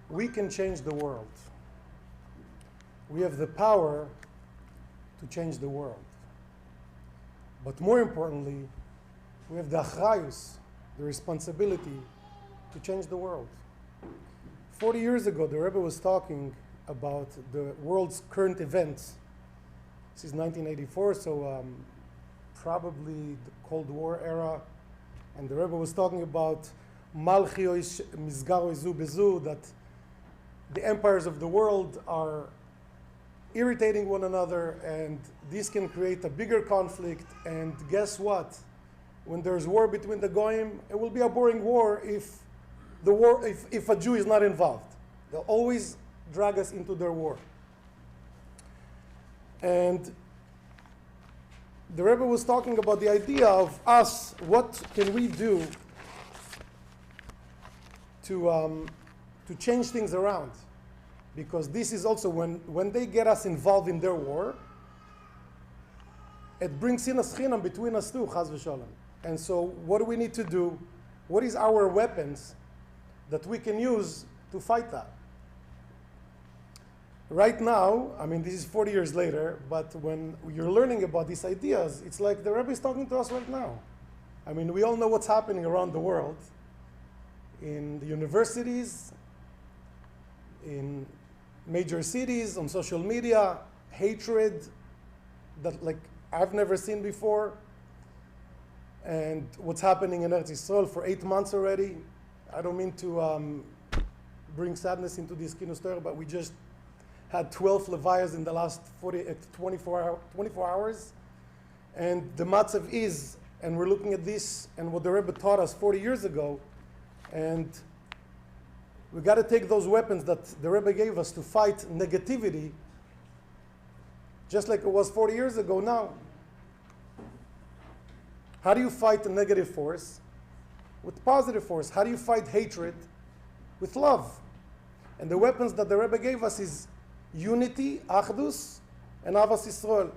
we can change the world. We have the power to change the world. But more importantly, we have the achrayus, the responsibility to change the world. 40 years ago, the Rebbe was talking about the world's current events. This is 1984, so probably the Cold War era. And the Rebbe was talking about Malchiois Mizgaro Zu Bezu, that the empires of the world are irritating one another, and this can create a bigger conflict. And guess what? When there's war between the Goyim, it will be a boring war if a Jew is not involved. They'll always drag us into their war. And the Rebbe was talking about the idea of us, what can we do to change things around? Because this is also when they get us involved in their war, it brings sinas chinam between us too, chaz v'shalom. And so what do we need to do? What is our weapons that we can use to fight that? Right now, I mean, this is 40 years later, but when you're learning about these ideas, it's like the Rebbe is talking to us right now. I mean, we all know what's happening around the world, in the universities, in major cities, on social media, hatred that like I've never seen before, and what's happening in Eretz Yisrael for 8 months already. I don't mean to bring sadness into this Kinus Torah, but we just had 12 levayas in the last 24 hours. And the matzav is, and we're looking at this and what the Rebbe taught us 40 years ago, and we got to take those weapons that the Rebbe gave us to fight negativity, just like it was 40 years ago now. How do you fight a negative force? With positive force. How do you fight hatred? With love. And the weapons that the Rebbe gave us is unity, achdus, and avas Yisrael.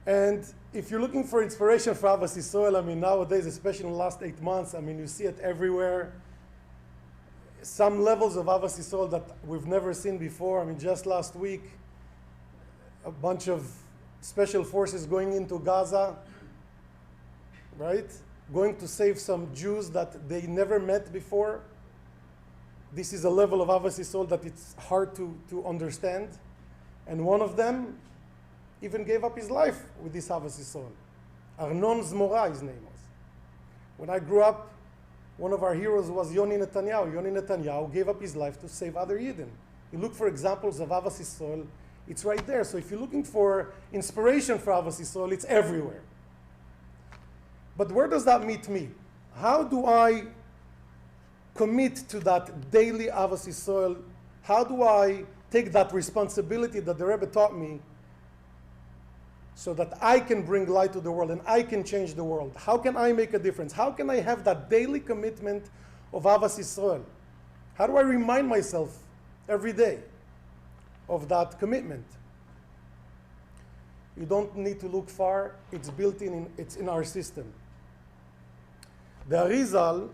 And if you're looking for inspiration for avas Yisrael, I mean, nowadays, especially in the last 8 months, I mean, you see it everywhere. Some levels of avas Yisrael that we've never seen before. I mean, just last week, a bunch of special forces going into Gaza, right? Going to save some Jews that they never met before. This is a level of avas Yisrael that it's hard to understand. And one of them even gave up his life with this avas Yisrael. Arnon Zmora, his name was. When I grew up, one of our heroes was Yoni Netanyahu. Yoni Netanyahu gave up his life to save other Yidden. You look for examples of avas Yisrael, it's right there. So if you're looking for inspiration for avas Yisrael, it's everywhere. But where does that meet me? How do I commit to that daily avas Yisrael? How do I take that responsibility that the Rebbe taught me so that I can bring light to the world and I can change the world? How can I make a difference? How can I have that daily commitment of avas Yisrael? How do I remind myself every day of that commitment? You don't need to look far. It's built in, it's in our system. The Arizal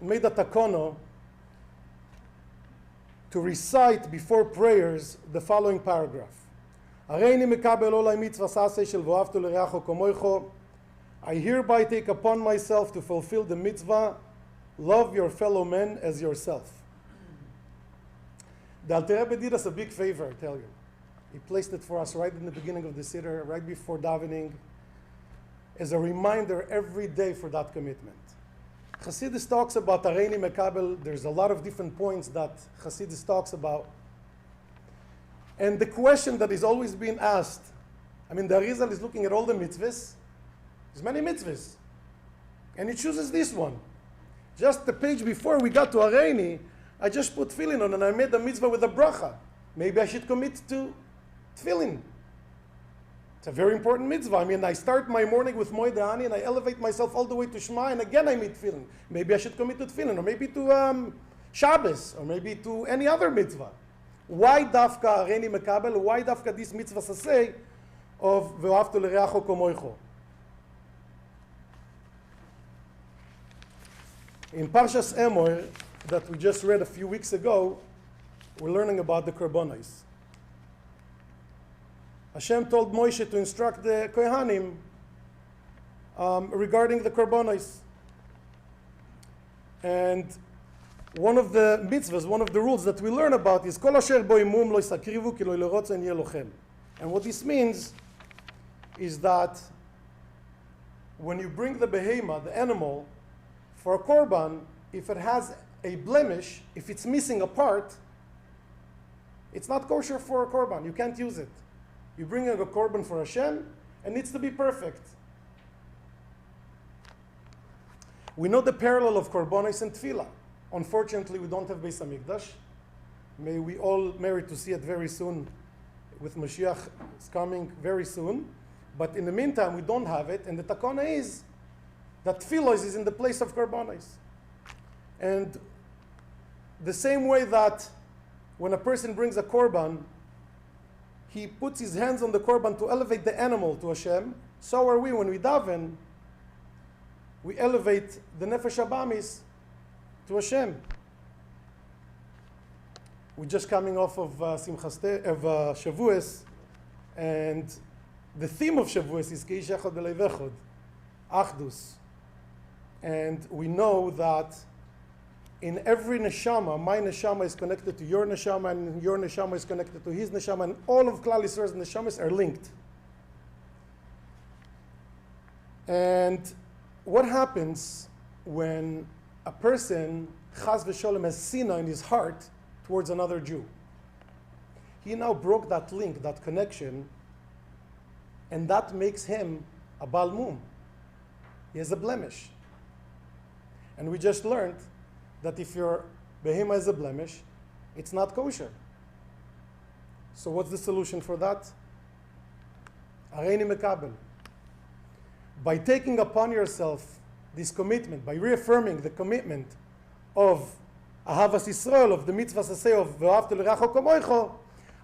made a takono to recite before prayers the following paragraph. Hareini Mikabel olai mitzvah saseh shel vo'avtu l'reacho kamoicho. I hereby take upon myself to fulfill the mitzvah, love your fellow men as yourself. The Alter Rebbe did us a big favor, I tell you. He placed it for us right in the beginning of the Siddur, right before davening, as a reminder every day for that commitment. Chassidus talks about Hareini Mikabel. There's a lot of different points that Chassidus talks about. And the question that is always being asked, I mean, the Arizal is looking at all the mitzvahs. There's many mitzvahs. And he chooses this one. Just the page before we got to Hareini, I just put tefillin on and I made the mitzvah with a bracha. Maybe I should commit to tefillin. It's a very important mitzvah. I mean, I start my morning with Moed Dahani and I elevate myself all the way to Shema, and again I meet tefillin. Maybe I should commit to tefillin, or maybe to Shabbos, or maybe to any other mitzvah. Why dafka Hareini Mikabel? Why dafka this mitzvah saseh of ve'ohavtu l'reacho kamoicho? In Parshas Emor, that we just read a few weeks ago, we're learning about the korbanos. Hashem told Moshe to instruct the Kohanim regarding the korbanos. And one of the mitzvahs, one of the rules that we learn about is Kol asher bo imum lo yisakrivu ki lo yirotzen yeh lochel. And what this means is that when you bring the behema, the animal, for a korban, if it has a blemish, if it's missing a part, it's not kosher for a korban. You can't use it. You bring a korban for Hashem, it needs to be perfect. We know the parallel of korbanos and tefillah. Unfortunately, we don't have Beis Hamikdash. May we all merit to see it very soon. With Mashiach, it's coming very soon. But in the meantime, we don't have it. And the takana is that tefillah is in the place of korbanos. And the same way that when a person brings a korban, he puts his hands on the korban to elevate the animal to Hashem, so are we when we daven. We elevate the nefesh habamis to Hashem. We're just coming off of Shavuos, and the theme of Shavuos is Keish Echad B'Leiv Echad, Achdus. And we know that in every neshama, my neshama is connected to your neshama, and your neshama is connected to his neshama, and all of Klal Yisrael's neshamas are linked. And what happens when a person, chas v'sholem, has sinah in his heart towards another Jew? He now broke that link, that connection, and that makes him a Baal Mum. He has a blemish. And we just learned that if your behema has a blemish, it's not kosher. So what's the solution for that? Hareini Mikabel. By taking upon yourself this commitment, by reaffirming the commitment of Ahavas Yisrael, of the mitzvah saseh of Ve'ahavta l'reacho kamoicho,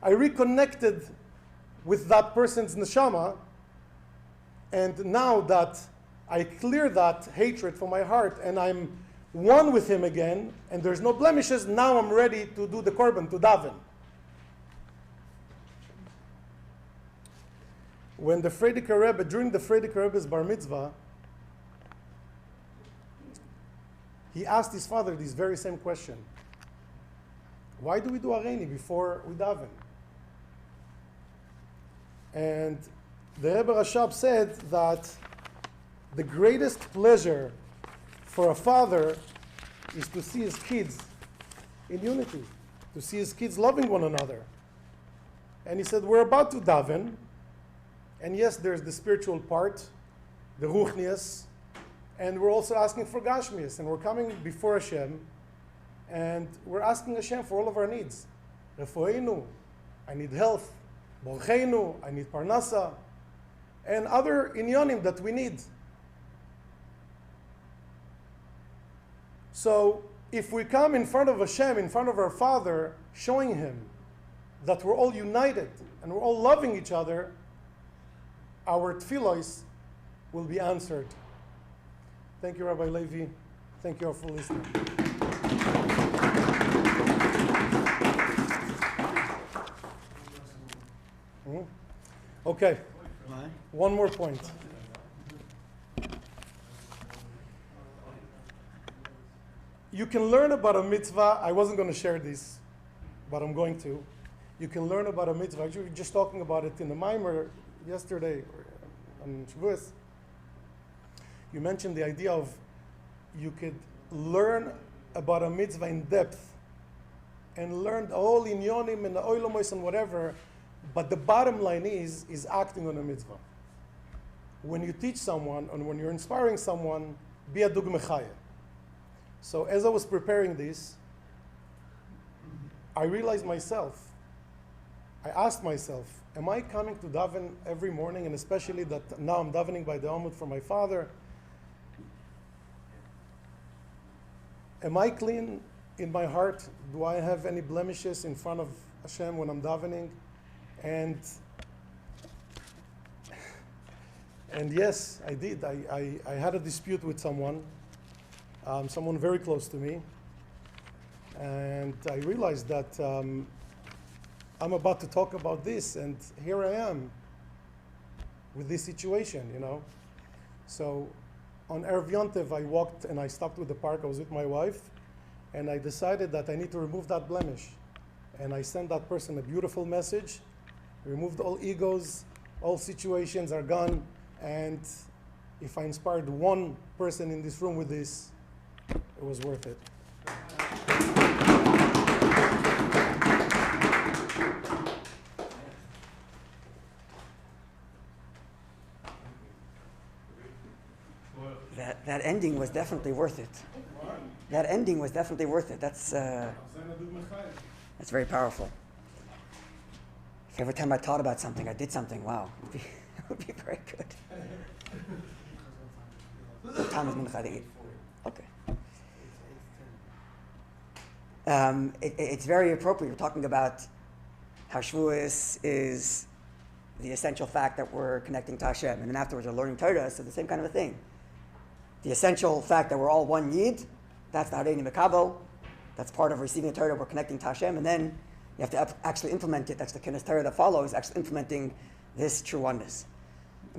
I reconnected with that person's neshama, and now that I clear that hatred from my heart and I'm one with him again, and there's no blemishes, now I'm ready to do the korban, to daven. When the Frierdiker Rebbe, during the Frierdiker Rebbe's bar mitzvah, he asked his father this very same question. Why do we do Hareini before we daven? And the Rebbe Rashab said that the greatest pleasure for a father is to see his kids in unity, to see his kids loving one another. And he said, we're about to daven, and yes, there's the spiritual part, the ruchnius, and we're also asking for gashmius, and we're coming before Hashem, and we're asking Hashem for all of our needs. Refoeinu, I need health. Borcheinu, I need parnasa, and other inyonim that we need. So if we come in front of Hashem, in front of our Father, showing Him that we're all united and we're all loving each other, our tefillos will be answered. Thank you, Rabbi Levi. Thank you all for listening. Okay, one more point. You can learn about a mitzvah. I wasn't going to share this, but I'm going to. You can learn about a mitzvah. Actually, we were just talking about it in the Maimer yesterday on Shavuos. You mentioned the idea of you could learn about a mitzvah in depth and learn all inyonim and the oilamos and whatever, but the bottom line is acting on a mitzvah. When you teach someone and when you're inspiring someone, be a dug mechaya. So as I was preparing this, I realized myself, I asked myself, am I coming to daven every morning, and especially that now I'm davening by the Amud for my father? Am I clean in my heart? Do I have any blemishes in front of Hashem when I'm davening? And yes, I did. I had a dispute with someone very close to me. And I realized that I'm about to talk about this, and here I am with this situation, you know. So on Erev Yontev, I walked and I stopped with the park. I was with my wife, and I decided that I need to remove that blemish. And I sent that person a beautiful message, removed all egos, all situations are gone, and if I inspired one person in this room with this, it was worth it. That ending was definitely worth it. That ending was definitely worth it. That's very powerful. If every time I thought about something, I did something, wow, it would be very good. What time is Mincha? Okay. It's very appropriate. We're talking about how Shavuos is the essential fact that we're connecting to Hashem, and then afterwards we're learning Torah, so the same kind of a thing. The essential fact that we're all one Yid, that's the Hareini Mikabel. That's part of receiving the Torah, we're connecting to Hashem, and then you have to actually implement it. That's the Kinus Torah that follows, actually implementing this true oneness.